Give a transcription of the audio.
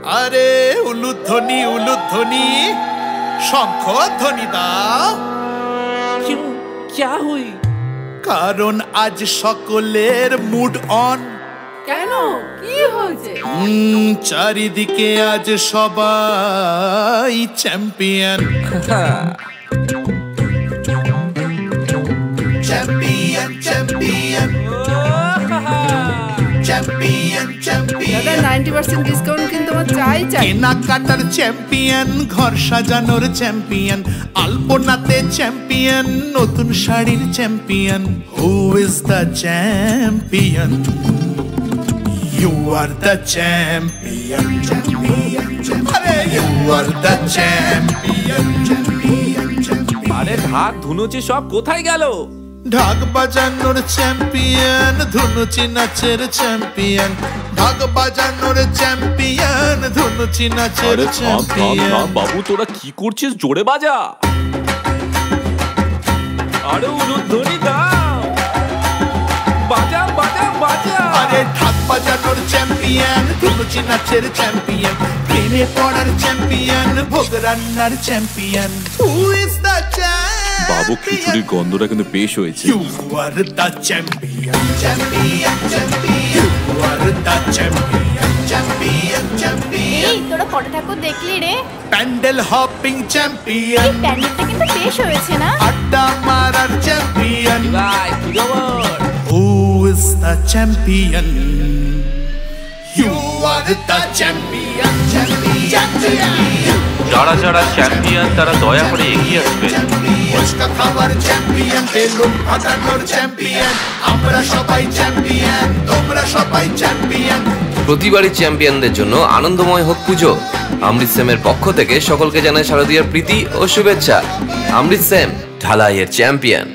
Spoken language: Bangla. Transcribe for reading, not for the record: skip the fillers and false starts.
আরে উলুধ্বনি উলুধ্বনি, শঙ্খ ধ্বনি দাও। क्यों, क्या हुई? কারণ আজ সকলের মুড অন। কেন, কি হয়েছে? চারিদিকে আজ সবাই champion. Champion champion champion champion. দাদা 90% ডিসকাউন্ট কিন্তু আমার চাই। কেনাকাটার চ্যাম্পিয়ন, ঘর সাজানোর চ্যাম্পিয়ন, আলপনাতে চ্যাম্পিয়ন, নতুন শাড়ির champion. Who is the champion? You are the champion, champion, champion. You are the champion, champion, champion. আরে ঢাক ধুনুচি সব কোথায় গেল? ঢাক বাজানোর চ্যাম্পিয়ন, ধুনুচি নাচের চ্যাম্পিয়ন। ঢাক বাজানোর চ্যাম্পিয়ন, ধুনুচি নাচের চ্যাম্পিয়ন। বাবু তোরা কি করছিস? জোরে বাজা। আরে উলুধ্বনি দাও, বাজা বাজা বাজা। আরে ঢাক বাজানোর চ্যাম্পিয়ন, ধুনুচি নাচের চ্যাম্পিয়ন, প্রেমে পড়ার চ্যাম্পিয়ন, ভোগ রান্নার champion. Who is the champion? বাবু খিচুড়ির গন্ধটা কিন্তু বেশ হয়েছে। You are the champion, champion, champion. You are the champion, champion, champion. এই তোরা কত ঠাকুর দেখলি রে? প্যান্ডেল হপিং এই চ্যাম্পিয়ন, প্যান্ডেলটা কিন্তু বেশ হয়েছে না? আড্ডা মারার চ্যাম্পিয়ন। ভাই কি খবর? Who is the champion? You are the champion, champion, champion. যারা যারা চ্যাম্পিয়ন তারা দয়া করে এগিয়ে আসবেন। ফুচকা খাবার চ্যাম্পিয়ন, বেলুন ফাটানোর চ্যাম্পিয়ন, আমরা সবাই চ্যাম্পিয়ন, তোমরা সবাই চ্যাম্পিয়ন। প্রতিবারই চ্যাম্পিয়নদের জন্য আনন্দময় হোক পুজো। অমৃত সেমের পক্ষ থেকে সকলকে জানাই শারদীয়ার প্রীতি ও শুভেচ্ছা। অমৃত সেম, ঢালাইয়ের চ্যাম্পিয়ন।